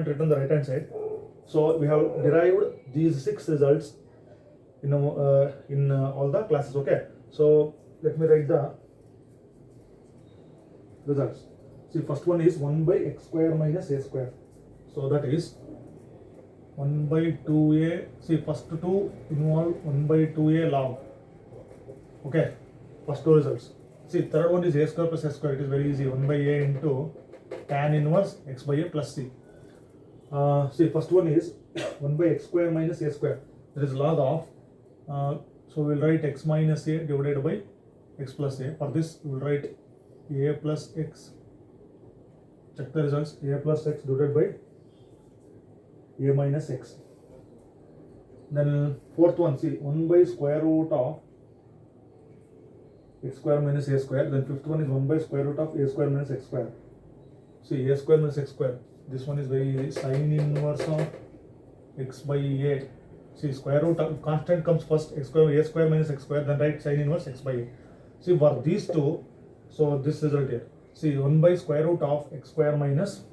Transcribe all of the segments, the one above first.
written the right hand side. So we have derived these 6 results in all the classes. Okay, so let me write the results. See, first one is 1 by x square minus a square. So that is 1 by 2a. See, first two involve 1 by 2a log. Okay, first two results. See, third one is a square plus s square. It is very easy. 1 by a into tan inverse x by a plus c. See, first one is 1 by x square minus a square. That is log of. So we will write x minus a divided by x plus a. For this, we will write a plus x. Check the results. A plus x divided by a minus x. Then fourth one, see, 1 by square root of x square minus a square. Then fifth one is 1 by square root of a square minus x square. See, a square minus x square. This one is very easy. Sine inverse of x by a. See, square root of constant comes first. X square, a square minus x square. Then write sine inverse x by a. See, for these two, so this result here. See, 1 by square root of x square minus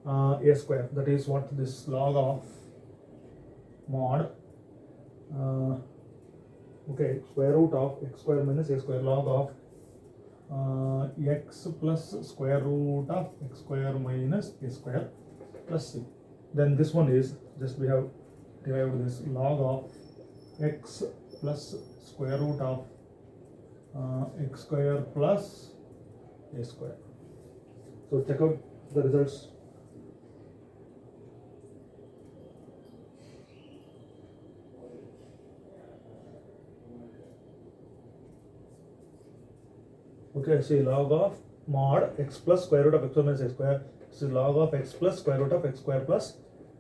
a square. That is what this log of mod. Okay, square root of x square minus a square, log of x plus square root of x square minus a square plus c. Then this one is just we have derived this log of x plus square root of x square plus a square. So check out the results. Okay, see, log of mod x plus square root of x minus a square. This is log of x plus square root of x square plus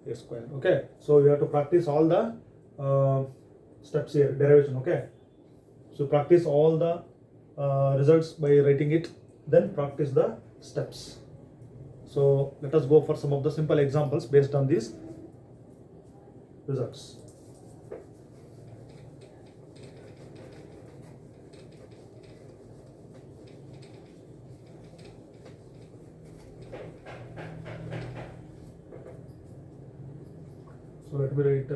a square. Okay, so you have to practice all the steps here, derivation. Okay, so practice all the results by writing it, then practice the steps. So let us go for some of the simple examples based on these results. So let me write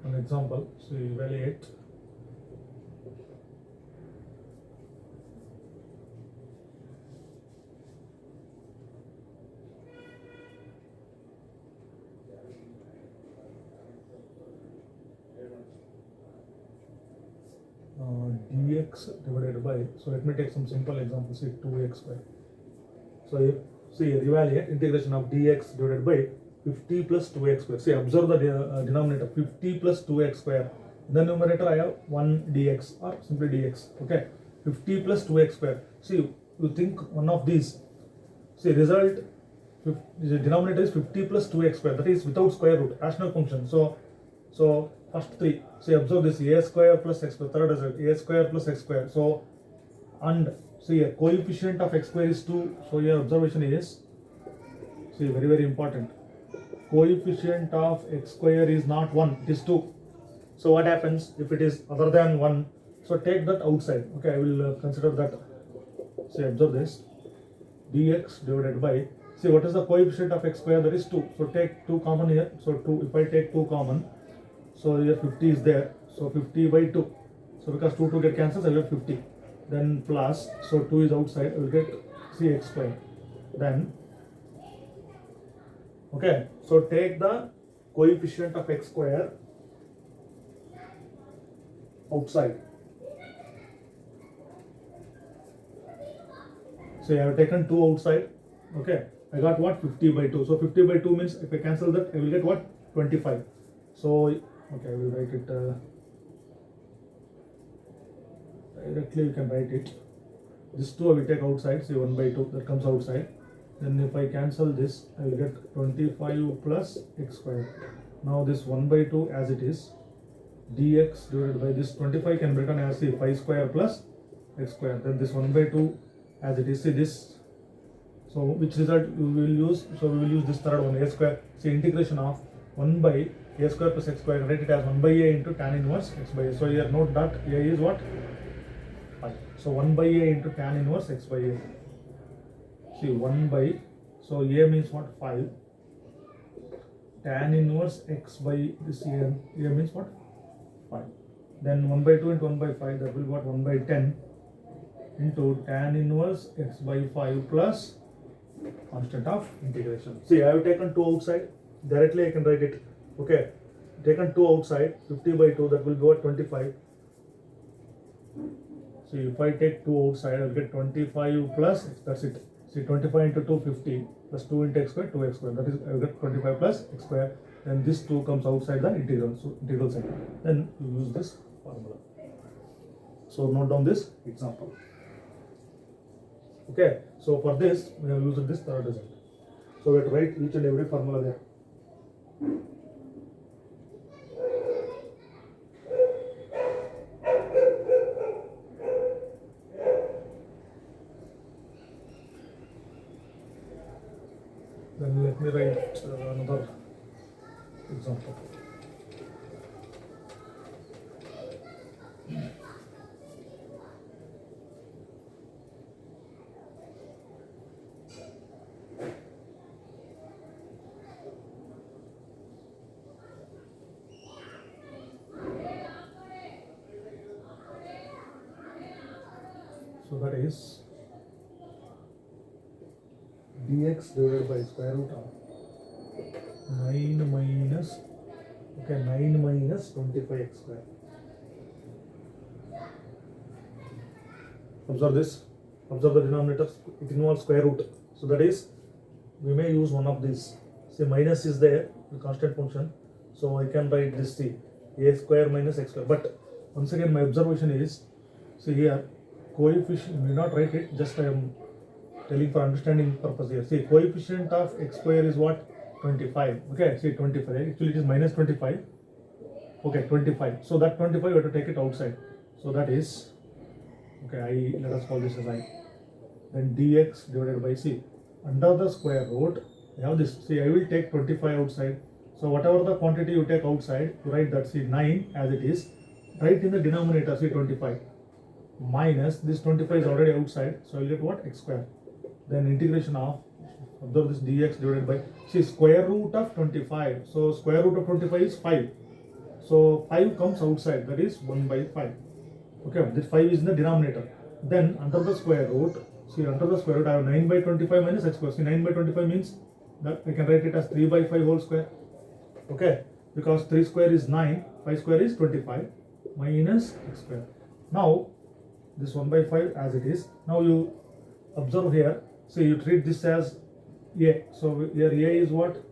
an example. So evaluate. Dx divided by, so let me take some simple examples, say 2x square. So if, see, evaluate integration of dx divided by 50 plus 2x square. See, observe the denominator, 50 plus 2x square. In the numerator I have 1 dx or simply dx. Okay, 50 plus 2x square. See, you think one of these. See, result, the denominator is 50 plus 2x square. That is without square root, rational function. So first three. See, observe this, a square plus x square. Third result, a square plus x square. So, and see, a coefficient of x square is 2. So your observation is, see, very very important. Coefficient of x square is not 1, it is 2. So what happens if it is other than 1? So take that outside. Okay, I will consider that. Say, observe this, dx divided by, see, what is the coefficient of x square? That is 2. So take 2 common here. So 2, if I take 2 common, so here 50 is there. So 50 by 2. So because 2 get cancels, I will get 50. Then plus, so 2 is outside, I will get, see, x square. Then, okay, so take the coefficient of x square outside. So I have taken 2 outside. Okay, I got what? 50 by 2. So 50 by 2 means if I cancel that, I will get what? 25. So, okay, I will write it directly, you can write it. This 2 I will take outside, say 1 by 2, that comes outside. Then if I cancel this, I will get 25 plus x square. Now this 1 by 2 as it is, dx divided by this 25 can be written as, say, 5 square plus x square. Then this 1 by 2 as it is, see this. So which result we will use? So we will use this third one, a square. See, integration of 1 by a square plus x square, write it as 1 by a into tan inverse x by a. So here note that a is what? 5. So 1 by a into tan inverse x by a. See, 1 by, So A means what? 5. Tan inverse x by this A means what? 5. Then 1 by 2 into 1 by 5, that will be what? 1 by 10 into tan inverse x by 5 plus constant of integration. See, I have taken 2 outside. Directly I can write it. Okay. Taken 2 outside, 50 by 2, that will be what? 25. So if I take 2 outside, I will get 25 plus, that's it. See, 25 into 2, 50, plus 2 into x square, 2x square. That is, I will get 25 plus x square. Then this 2 comes outside the integral, so integral side. Then you use this formula. So note down this example. Okay, so for this, we have used this third result. So we have to write each and every formula there. Then let me write another example. So that is dx divided by square root of 9 minus 25x square. Observe this. Observe the denominator. It involves square root. So that is, we may use one of these. Say minus is there, the constant function. So I can write this c, a square minus x square. But once again, my observation is, see here, coefficient, you may not write it, just I am telling for understanding purpose here. See, coefficient of x square is what? 25. Okay, see 25. Actually, it is minus 25. Okay, 25. So that 25 we have to take it outside. So that is, okay, let us call this as I. Then dx divided by c. Under the square root, I have this. See, I will take 25 outside. So whatever the quantity you take outside, you write that, see, 9 as it is. Write in the denominator, see, 25. Minus this 25 is already outside. So I will get what? X square. Then integration of, observe this dx divided by, see, square root of 25. So square root of 25 is 5. So 5 comes outside, that is 1 by 5. Okay, this 5 is in the denominator. Then under the square root, see, under the square root I have 9 by 25 minus x square. See, 9 by 25 means that I can write it as 3 by 5 whole square. Okay, because 3 square is 9, 5 square is 25 minus x square. Now this 1 by 5 as it is. Now you observe here, see, you treat this as a. So here a is what?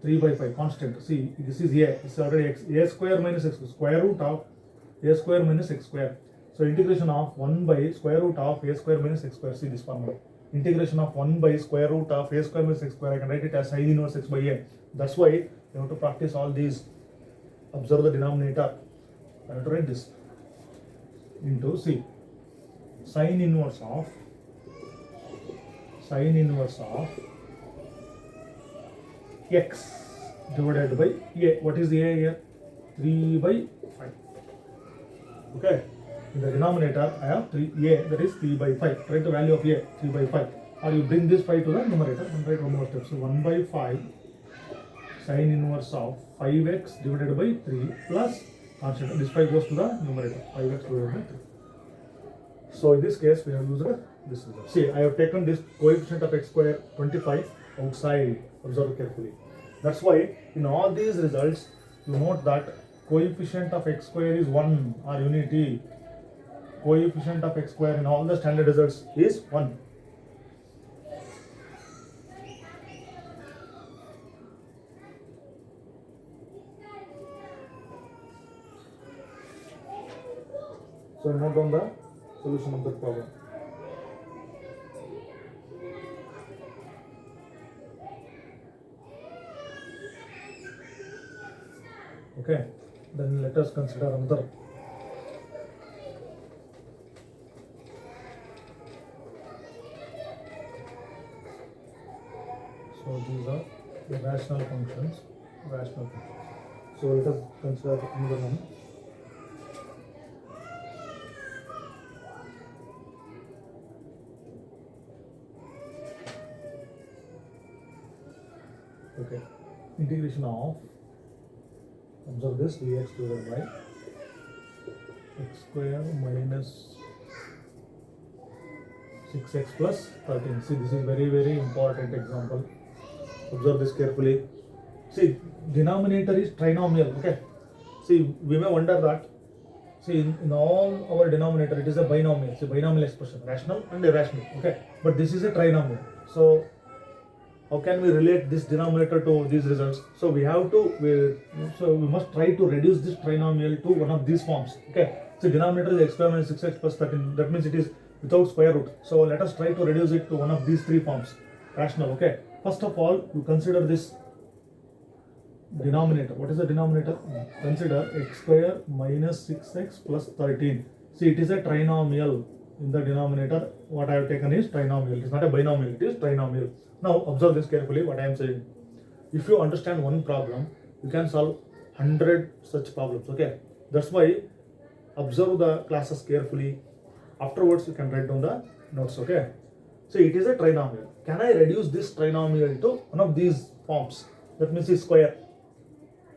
3 by 5 constant. See, this is a. It's already x. A square minus x square root of a square minus x square. So integration of 1 by square root of a square minus x square. See this formula. Integration of 1 by square root of a square minus x square. I can write it as sin inverse x by a. That's why you have to practice all these. Observe the denominator. I have to write this into, see, sin inverse of x divided by a. What is the a here? 3 by 5. Okay. In the denominator, I have 3a, that is 3 by 5. Write the value of a, 3 by 5. Or you bring this 5 to the numerator and write one more step. So 1 by 5 sin inverse of 5x divided by 3 plus constant. This 5 goes to the numerator. 5x divided by 3. So in this case, we have used this result. See, I have taken this coefficient of x square 25 outside. Observe carefully. That's why in all these results, you note that coefficient of x square is 1 or unity. Coefficient of x square in all the standard results is 1. So note down the solution of the problem. Okay, then let us consider another. So these are the rational functions. So let us consider another one. Okay, integration of, observe this, dx divided by x square minus 6x plus 13. See, this is very important example. Observe this carefully. See, denominator is trinomial. Okay. See, we may wonder that. See, in all our denominator, it is a binomial. See, binomial expression, rational and irrational. Okay. But this is a trinomial. So, how can we relate this denominator to these results? So we must try to reduce this trinomial to one of these forms. Okay. So denominator is x square minus 6x plus 13. That means it is without square root. So let us try to reduce it to one of these three forms. Rational. Okay. First of all, you consider this denominator. What is the denominator? Consider x square minus 6x plus 13. See, it is a trinomial. In the denominator, what I have taken is trinomial. It is not a binomial, it is trinomial. Now observe this carefully, what I am saying. If you understand one problem, you can solve 100 such problems. Okay, that's why observe the classes carefully. Afterwards you can write down the notes. Okay, so it is a trinomial. Can I reduce this trinomial to one of these forms? That means it's square.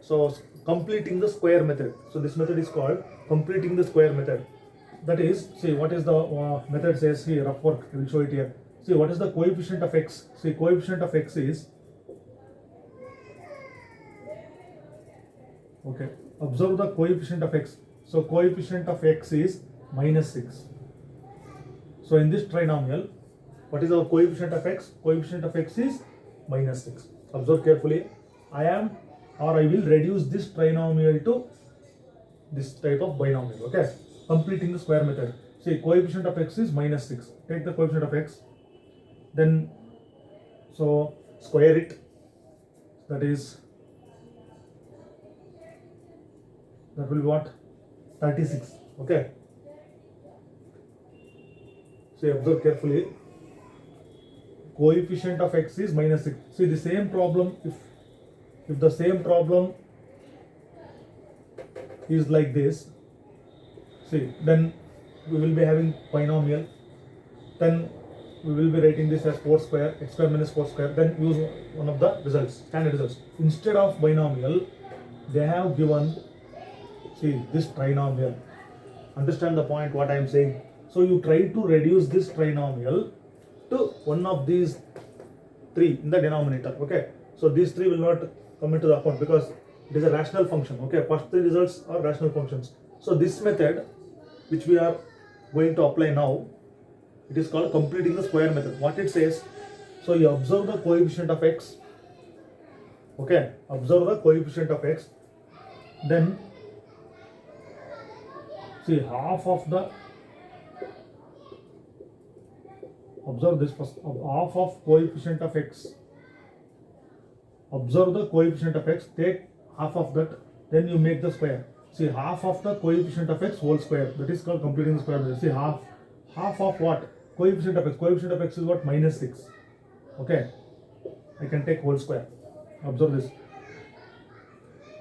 So completing the square method. So this method is called completing the square method. That is, see, what is the method says here, rough work, I will show it here. See, what is the coefficient of x? See, coefficient of x is, okay, observe the coefficient of x. So coefficient of x is minus 6. So in this trinomial, what is our coefficient of x? Coefficient of x is minus 6. Observe carefully. I will reduce this trinomial to this type of binomial. Okay, completing the square method. See, coefficient of x is minus 6. Take the coefficient of x, then so square it. That will be what? 36. Okay. See, observe carefully. Coefficient of x is minus 6. See, the same problem, if the same problem is like this, see, then we will be having binomial, then we will be writing this as 4 square, x square minus 4 square, then use one of the results, standard results. Instead of binomial, they have given, see, this trinomial. Understand the point what I am saying. So you try to reduce this trinomial to one of these three in the denominator. Okay, so these three will not come into the account because it is a rational function. Okay, first three results are rational functions. So this method which we are going to apply now, it is called completing the square method. What it says, so you observe the coefficient of x. Okay, observe the coefficient of x, then see, half of the, observe this first, half of coefficient of x. Observe the coefficient of x, take half of that, then you make the square. See, half of the coefficient of x whole square, that is called completing the square method. See, half of what? Coefficient of x. Coefficient of x is what? Minus 6. Okay, I can take whole square. Observe this.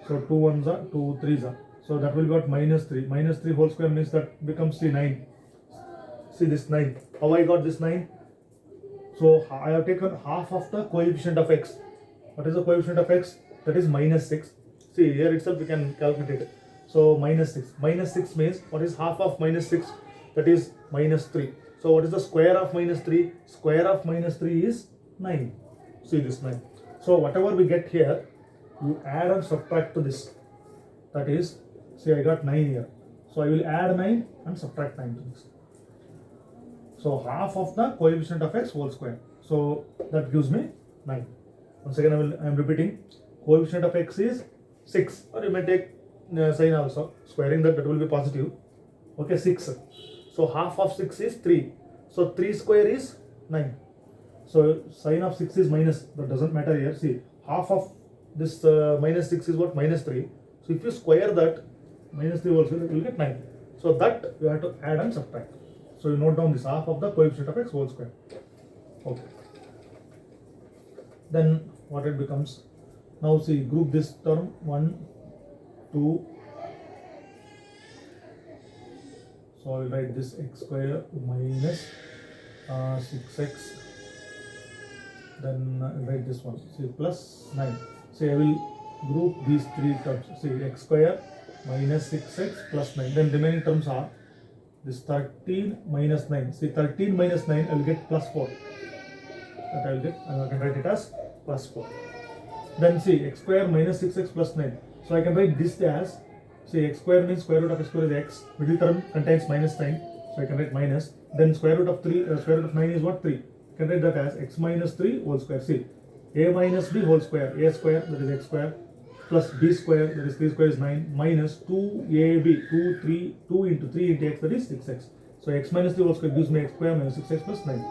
So 2 1s are 2 3s are. So that will be what? Minus 3. Minus 3 whole square means that becomes 9. See this 9. How I got this 9? So I have taken half of the coefficient of x. What is the coefficient of x? That is minus 6. See, here itself we can calculate it. So minus 6. Minus 6 means what is half of minus 6? That is minus 3. So what is the square of minus 3? Square of minus 3 is 9. See this 9. So whatever we get here, you add and subtract to this. That is, see, I got 9 here. So I will add 9 and subtract 9 to this. So half of the coefficient of x whole square. So that gives me 9. Once again, I am repeating. Coefficient of x is 6, or you may take sign also. Squaring that will be positive. Okay, 6. So half of 6 is 3. So 3 square is 9. So sign of 6 is minus. That doesn't matter here. See, half of this minus 6 is what? Minus 3. So if you square that, minus 3 also, you will get 9. So that you have to add and subtract. So you note down this, half of the coefficient of x whole square. Okay. Then what it becomes? Now see, group this term 1, 2. So I will write this x square minus 6x then write this one. See, plus 9. See, I will group these three terms. See, x square minus 6x plus 9. Then remaining terms are this 13 minus 9. See, 13 minus 9, I will get plus 4. That I will get, I can write it as plus 4. Then see, x square minus 6x plus 9. So I can write this as, see, x square means square root of x square is x. Middle term contains minus 9. So I can write minus. Then square root of 3, square root of 9 is what? 3. I can write that as x minus 3 whole square. See, a minus b whole square. A square, that is x square, plus b square, that is 3 square is 9, minus 2ab, 2 into 3 into x, that is 6x. So x minus 3 whole square gives me x square minus 6x plus 9.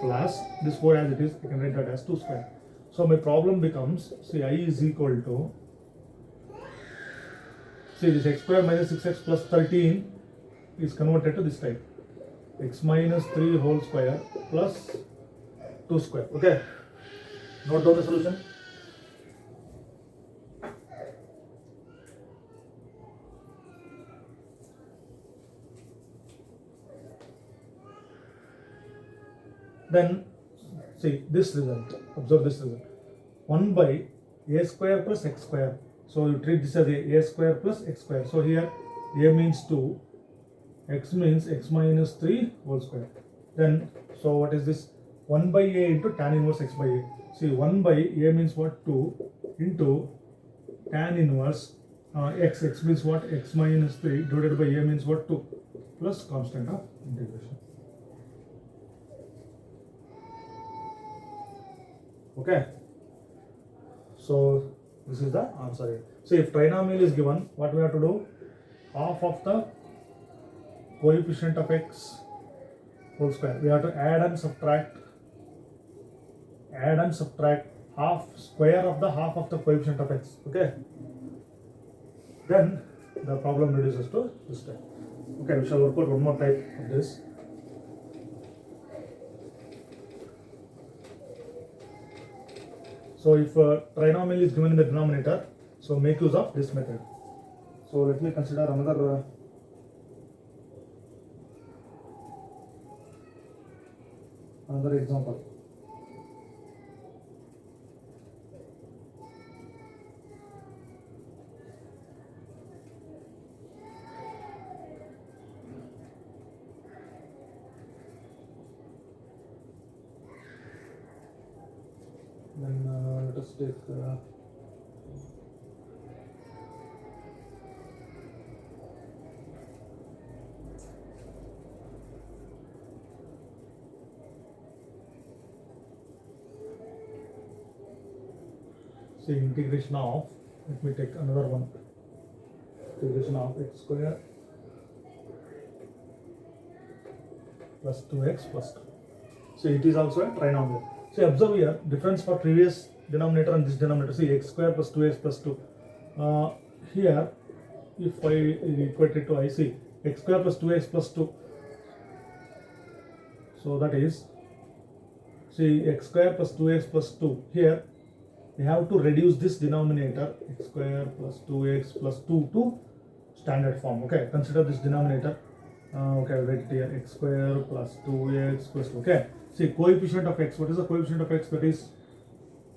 Plus this 4 as it is, I can write that as 2 square. So my problem becomes, see, I is equal to, see, this x square minus 6x plus 13 is converted to this type. X minus 3 whole square plus 2 square. Okay. Note down the solution. Then see this result. Observe this result. 1 by a square plus x square. So you treat this as a square plus x square. So here a means 2, x means x minus 3 whole square. Then so what is this? 1 by a into tan inverse x by a. See, 1 by a means what? 2 into tan inverse x. X means what? X minus 3 divided by a means what? 2 plus constant of integration. Okay. So this is the answer here. So if trinomial is given, what we have to do? Half of the coefficient of x whole square. We have to add and subtract half square of the half of the coefficient of x. Okay. Then the problem reduces to this type. Okay, we shall work out one more type of this. So if trinomial is given in the denominator, so make use of this method. So let me consider another example. Then let us take say integration of, let me take another one, integration of x square plus 2x plus 2. So it is also a trinomial. See, observe here, difference for previous denominator and this denominator. See, x square plus 2x plus 2. Here, if I equate it to I, see, x square plus 2x plus 2. So that is, see, x square plus 2x plus 2. Here, we have to reduce this denominator, x square plus 2x plus 2 to standard form. Okay, consider this denominator. Okay, I'll write it here, x square plus 2x plus 2. Okay, see, coefficient of x. What is the coefficient of x? That is,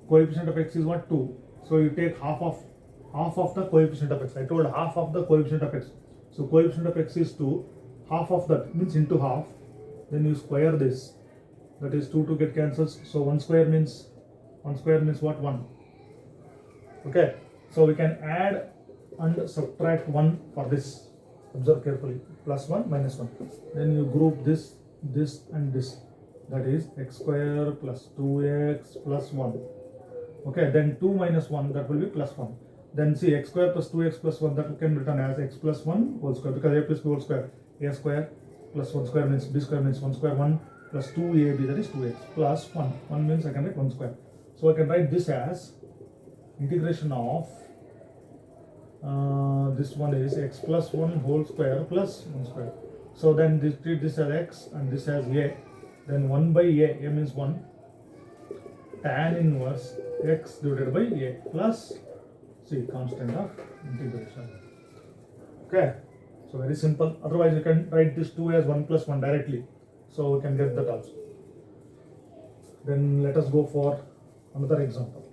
coefficient of x is what? 2. So you take half of the coefficient of x. I told half of the coefficient of x. So coefficient of x is 2. Half of that means into half. Then you square this. That is 2 to get cancels. So 1 square means what? 1. Okay. So we can add and subtract 1 for this. Observe carefully. Plus 1 minus 1. Then you group this and this. That is x square plus 2x plus 1. Okay. Then 2 minus 1, that will be plus 1. Then see, x square plus 2x plus 1, that can be written as x plus 1 whole square, because a plus b whole square. A square plus 1 square means b square means 1 square, 1 plus 2ab, that is 2x plus 1. 1 means I can write 1 square. So I can write this as integration of this one is x plus 1 whole square plus 1 square. So then treat this as x and this as a. Then 1 by a means 1, tan inverse x divided by a plus, see, constant of integration. Okay, so very simple. Otherwise you can write this 2 as 1 plus 1 directly. So we can get that also. Then let us go for another example.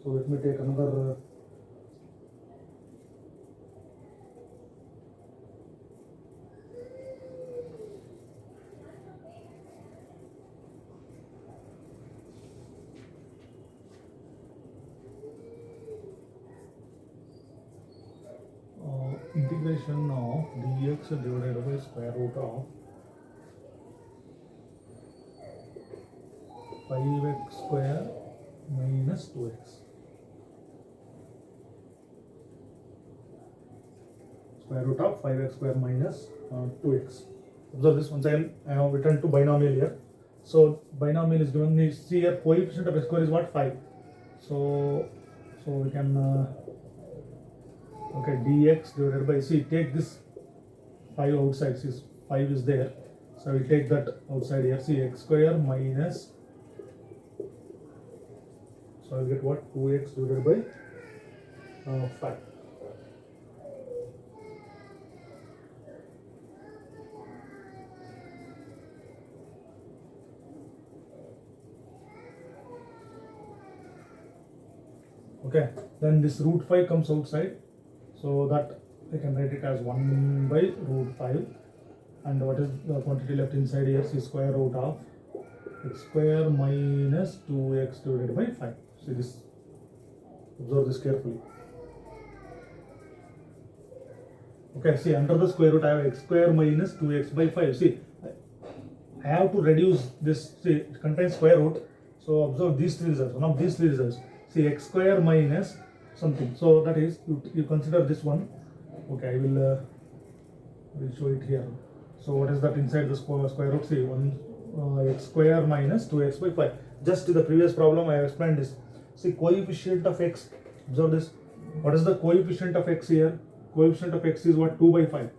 So let me take another integration of dx divided by square root of 5x square minus 2x. Square root of 5x square minus 2x. Observe this once again. I have returned to binomial here. So binomial is given. You see here coefficient of x square is what? 5. So we can okay, dx divided by, see, take this 5 outside. See, 5 is there. So we take that outside here. See, x square minus. So I'll get what? 2x divided by 5. Okay, then this root 5 comes outside, so that I can write it as 1 by root 5. And what is the quantity left inside here? See, square root of x square minus 2x divided by 5. See this, observe this carefully. Okay, see, under the square root I have x square minus 2x by 5. See, I have to reduce this. See, it contains square root. So observe these three results. One of these three results. See, x square minus something. So that is, you consider this one. Okay, I will show it here. So what is that inside the square root? See, x square minus 2x by 5. Just in the previous problem I have explained this. See, coefficient of x. Observe this. What is the coefficient of x here? Coefficient of x is what? 2 by 5.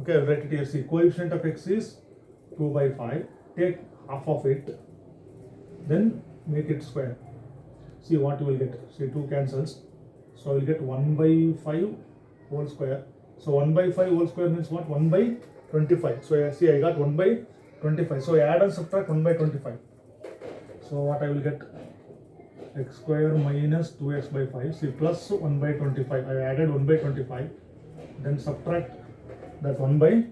Okay, I'll write it here. See, coefficient of x is 2 by 5. Take half of it. Then make it square. See what you will get. See, 2 cancels. So I will get 1 by 5 whole square. So 1 by 5 whole square means what? 1 by 25. So see, I got 1 by 25. So I add and subtract 1 by 25. So what I will get? X square minus 2x by 5. See, plus 1 by 25. I added 1 by 25. Then subtract that 1 by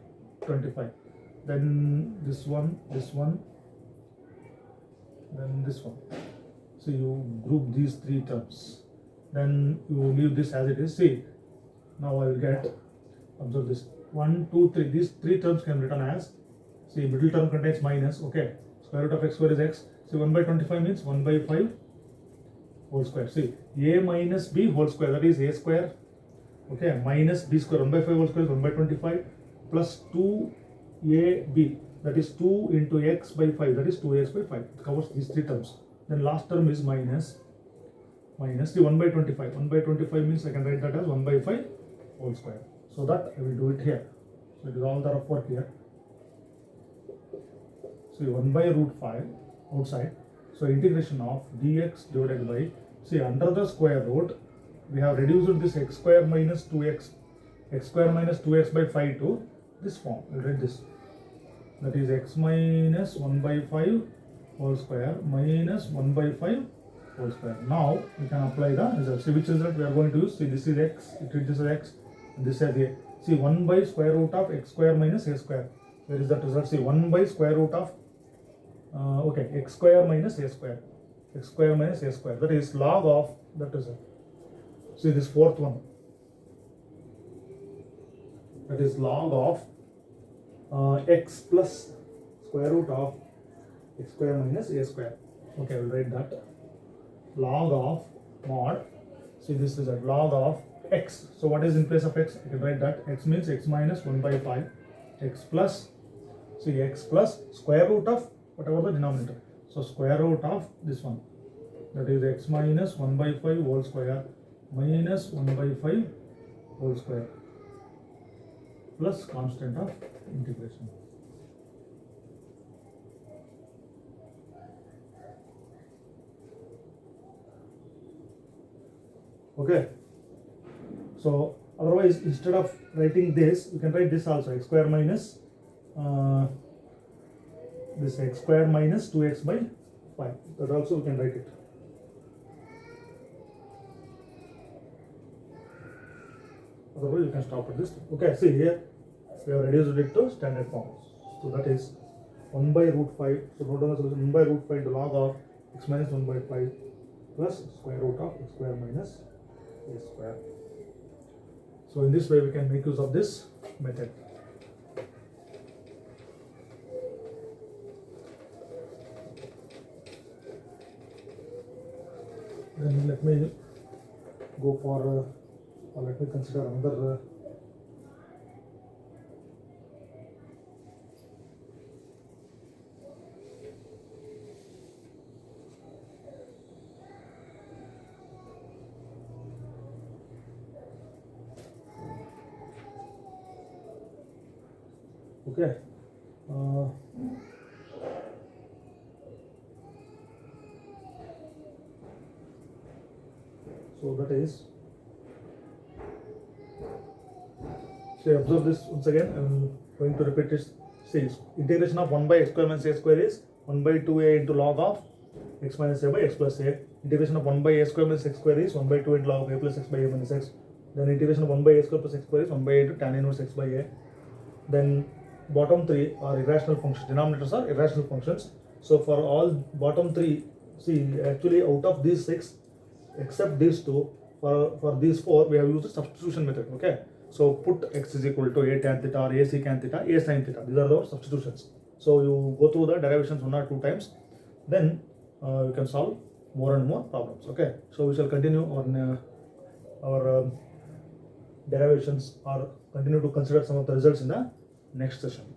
25. Then this one, then this one. So you group these three terms. Then you leave this as it is. See, now I will get, observe this, 1, 2, 3. These three terms can be written as, see, middle term contains minus. Okay, square root of x square is x. See, 1 by 25 means 1 by 5 whole square. See, a minus b whole square, that is a square. Okay, minus b square, 1 by 5 whole square is 1 by 25 plus 2ab, that is 2 into x by 5, that is 2x by 5. It covers these three terms. Then last term is minus the 1 by 25. 1 by 25 means I can write that as 1 by 5 whole square. So that I will do it here. So it is all the rough work here. So 1 by root 5 outside. So integration of dx divided by, see, under the square root we have reduced this x square minus 2x by 5 to this form. I will write this. That is x minus 1 by 5 whole square minus 1 by 5 whole square. Now we can apply the result. See which result we are going to use. See, this is x, treat this as x, and this as a. See, 1 by square root of x square minus a square. Where is that result? See, 1 by square root of okay, x square minus a square. X square minus a square. That is log of that result. See this fourth one. That is log of x plus square root of x square minus a square. Okay, I will write that. Log of mod. See this is a log of x. So what is in place of x? I can write that. X means x minus 1 by 5. X plus, see, x plus square root of whatever the denominator. So square root of this one. That is x minus 1 by 5 whole square minus 1 by 5 whole square plus constant of integration. Okay. So otherwise, instead of writing this, you can write this also, x square minus this x square minus 2x by 5. That also we can write it. Otherwise, you can stop at this. Okay, see here, we have reduced it to standard form. So that is 1 by root 5. So note down the solution: 1 by root 5 into log of x minus 1 by 5 plus square root of x square minus a square. So in this way, we can make use of this method. Then let me go for, or let me consider another. Okay. So that is, so observe this once again. I'm going to repeat this. See, integration of 1 by x square minus a square is 1 by 2a into log of x minus a by x plus a. Integration of 1 by a square minus x square is 1 by 2 into log of a plus x by a minus x. Then integration of 1 by a square plus x square is 1 by a to tan inverse x by a. Then bottom three are irrational functions. Denominators are irrational functions. So for all bottom three, see, actually out of these 6, except these 2, for these 4, we have used the substitution method. Okay. So put x is equal to a tan theta or a secant theta, a sin theta. These are the substitutions. So you go through the derivations 1 or 2 times. Then you can solve more and more problems. Okay. So we shall continue on our derivations, or continue to consider some of the results in the next session.